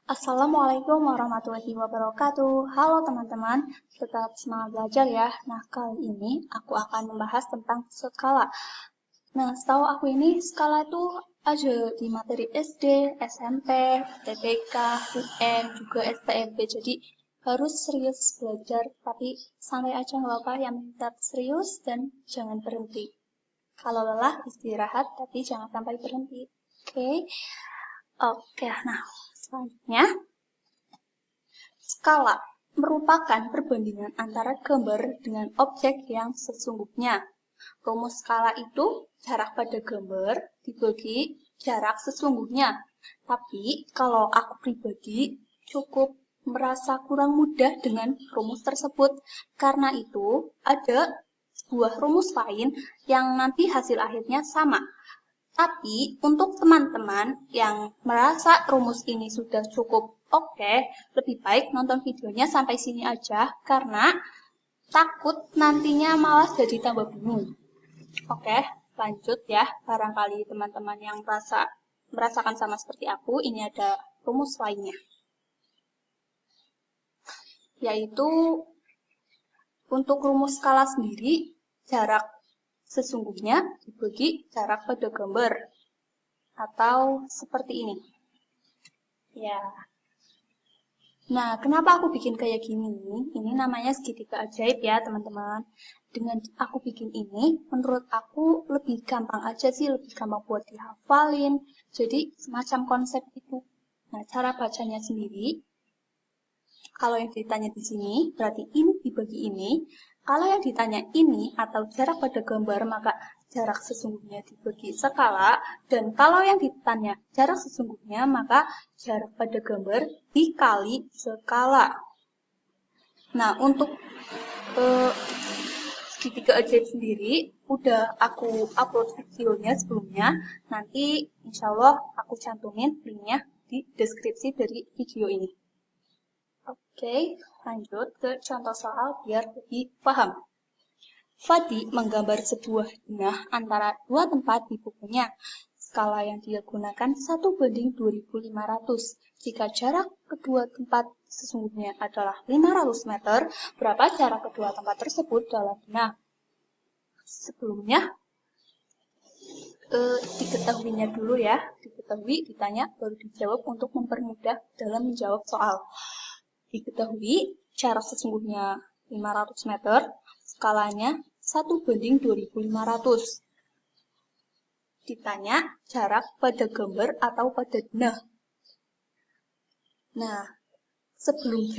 Assalamualaikum warahmatullahi wabarakatuh. Halo teman-teman, tetap semangat belajar ya. Nah, kali ini aku akan membahas tentang skala. Nah, setahu aku ini skala itu ada di materi SD, SMP, TBK, UN, juga STMB. Jadi harus serius belajar, tapi santai aja nggak apa-apa, yang tetap serius dan jangan berhenti. Kalau lelah istirahat, tapi jangan sampai berhenti. Oke? Oke, nah selanjutnya. Skala merupakan perbandingan antara gambar dengan objek yang sesungguhnya. Rumus skala itu jarak pada gambar dibagi jarak sesungguhnya. Tapi kalau aku pribadi cukup merasa kurang mudah dengan rumus tersebut. Karena itu ada sebuah rumus lain yang nanti hasil akhirnya sama. Tapi untuk teman-teman yang merasa rumus ini sudah cukup oke, lebih baik nonton videonya sampai sini aja karena takut nantinya malah jadi tambah bingung. Oke, lanjut ya. Barangkali teman-teman yang merasakan sama seperti aku, ini ada rumus lainnya. Yaitu untuk rumus skala sendiri, jarak sesungguhnya dibagi jarak pada gambar. Atau seperti ini. Ya. Nah, kenapa aku bikin kayak gini? Ini namanya segitiga ajaib ya, teman-teman. Dengan aku bikin ini, menurut aku lebih gampang aja sih, lebih gampang buat dihafalin. Jadi, semacam konsep itu. Nah, cara bacanya sendiri, kalau yang ditanya di sini, berarti ini dibagi ini. Kalau yang ditanya ini atau jarak pada gambar, maka jarak sesungguhnya dibagi skala. Dan kalau yang ditanya jarak sesungguhnya, maka jarak pada gambar dikali skala. Nah, untuk segitiga ajaib sendiri, udah aku upload videonya sebelumnya. Nanti insya Allah aku cantumin linknya di deskripsi dari video ini. Oke, lanjut ke contoh soal biar lebih paham. Fadi menggambar sebuah denah antara dua tempat di bukunya. Skala yang dia gunakan 1:2500. Jika jarak kedua tempat sesungguhnya adalah 500 meter, berapa jarak kedua tempat tersebut dalam denah? Sebelumnya, diketahuinya dulu ya. Diketahui, ditanya, baru dijawab untuk mempermudah dalam menjawab soal. Diketahui jarak sesungguhnya 500 meter, skalanya 1:2500. Ditanya jarak pada gambar atau pada denah. Nah, sebelum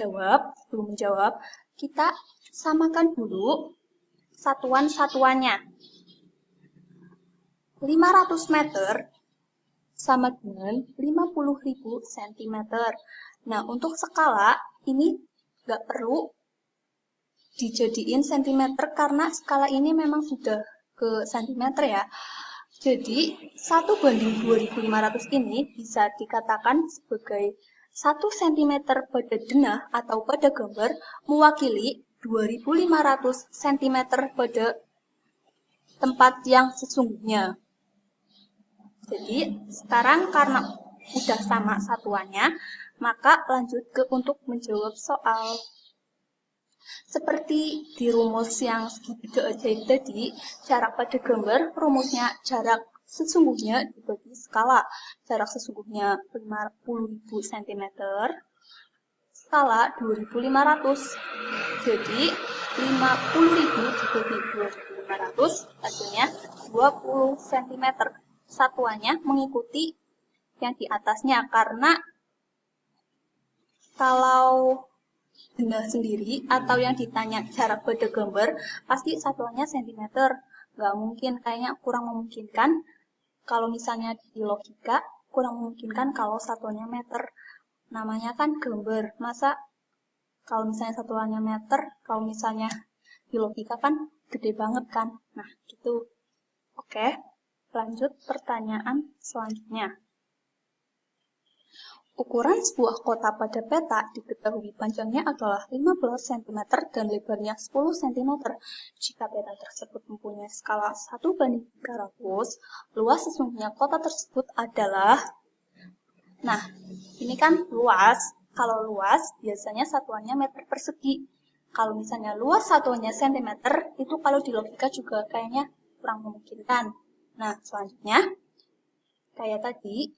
menjawab, kita samakan dulu satuan-satuannya. 500 meter sama dengan 50.000 cm. Nah, untuk skala ini nggak perlu dijadiin cm karena skala ini memang sudah ke cm ya. Jadi 1:2500 ini bisa dikatakan sebagai 1 cm pada denah atau pada gambar mewakili 2500 cm pada tempat yang sesungguhnya. Jadi sekarang karena udah sama satuannya, maka lanjut ke untuk menjawab soal. Seperti di rumus yang segitiga ajaib tadi, jarak pada gambar rumusnya jarak sesungguhnya dibagi skala. Jarak sesungguhnya 50.000 cm, skala 2.500. Jadi 50.000 dibagi 2.500 hasilnya 20 cm. Satuannya mengikuti yang di atasnya karena kalau denah sendiri atau yang ditanya jarak pada gambar pasti satuannya cm. Nggak mungkin, kayaknya kurang memungkinkan kalau misalnya di logika kurang memungkinkan kalau satuannya meter. Namanya kan gambar, masa kalau misalnya satuannya meter, kalau misalnya di logika kan gede banget kan. Nah gitu. Oke, lanjut pertanyaan selanjutnya. Ukuran sebuah kota pada peta diketahui panjangnya adalah 15 cm dan lebarnya 10 cm. Jika peta tersebut mempunyai skala 1:300, luas sesungguhnya kota tersebut adalah... Nah, ini kan luas. Kalau luas, biasanya satuannya meter persegi. Kalau misalnya luas satuannya sentimeter, itu kalau di logika juga kayaknya kurang memungkinkan. Nah, selanjutnya, kayak tadi,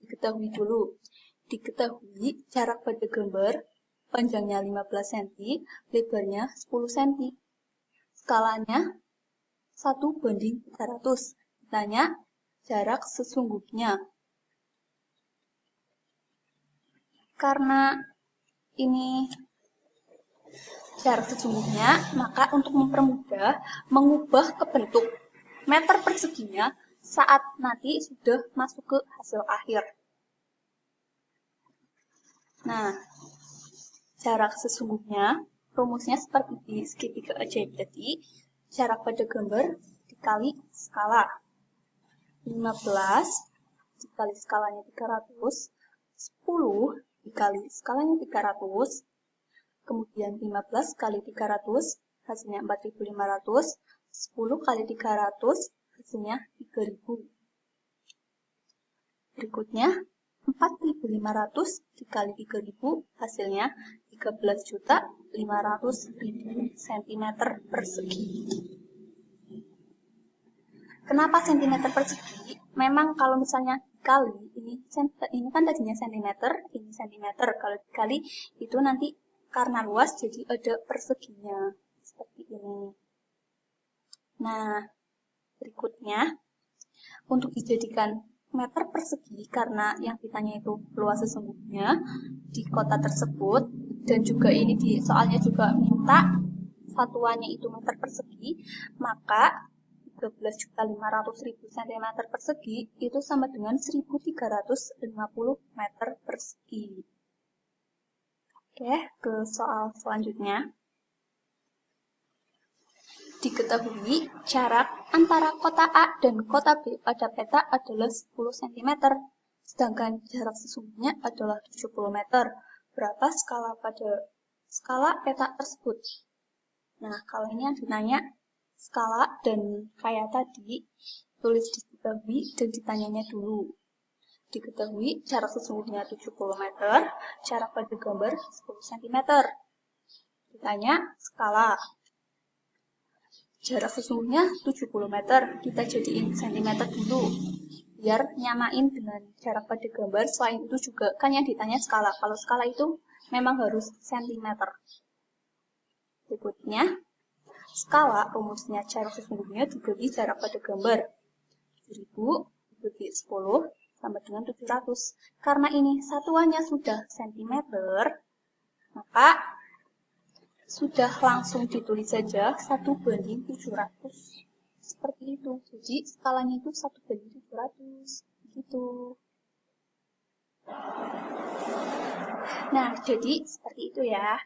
diketahui dulu. Diketahui jarak pada gambar, panjangnya 15 cm, lebarnya 10 cm. Skalanya 1:300. Ditanya jarak sesungguhnya. Karena ini jarak sesungguhnya, maka untuk mempermudah mengubah ke bentuk meter perseginya saat nanti sudah masuk ke hasil akhir. Nah, jarak sesungguhnya rumusnya seperti di segitiga ajaib tadi, jarak pada gambar dikali skala. 15 dikali skalanya 300, 10 dikali skalanya 300, kemudian 15 kali 300 hasilnya 4.500, 10 kali 300 hasilnya 3.000. Berikutnya 4.500 dikali 3.000 hasilnya 13.500.000 cm persegi. Kenapa cm persegi? Memang kalau misalnya dikali, ini kan tadinya cm, ini cm. Kalau dikali itu nanti karena luas jadi ada perseginya seperti ini. Nah, berikutnya untuk dijadikan meter persegi karena yang ditanya itu luas sesungguhnya di kota tersebut dan juga ini di soalnya juga minta satuannya itu meter persegi, maka 13.500.000 cm persegi itu sama dengan 1.350 meter persegi. Oke, ke soal selanjutnya. Diketahui jarak antara kota A dan kota B pada peta adalah 10 cm, sedangkan jarak sesungguhnya adalah 70 meter. Berapa skala pada skala peta tersebut? Nah, kalau ini yang ditanya skala dan kayak tadi, tulis diketahui dan ditanyanya dulu. Diketahui jarak sesungguhnya 70 meter, jarak pada gambar 10 cm. Ditanya skala. Jarak sesungguhnya 70 meter, kita jadiin cm dulu, biar nyamain dengan jarak pada gambar. Selain itu juga, kan yang ditanya skala. Kalau skala itu memang harus cm. Berikutnya, skala rumusnya jarak sesungguhnya dibagi jarak pada gambar. 1000 dibagi 10 sama dengan 700. Karena ini satuannya sudah cm, maka sudah langsung ditulis saja 1:700. Seperti itu. Jadi skalanya itu 1:700. Gitu. Nah, jadi seperti itu ya.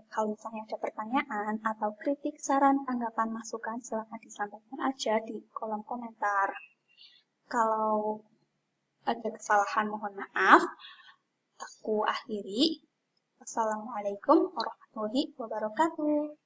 Kalau misalnya ada pertanyaan atau kritik, saran, tanggapan, masukan, silahkan disampaikan aja di kolom komentar. Kalau ada kesalahan, mohon maaf. Aku akhiri. Wassalamualaikum warahmatullahi wabarakatuh.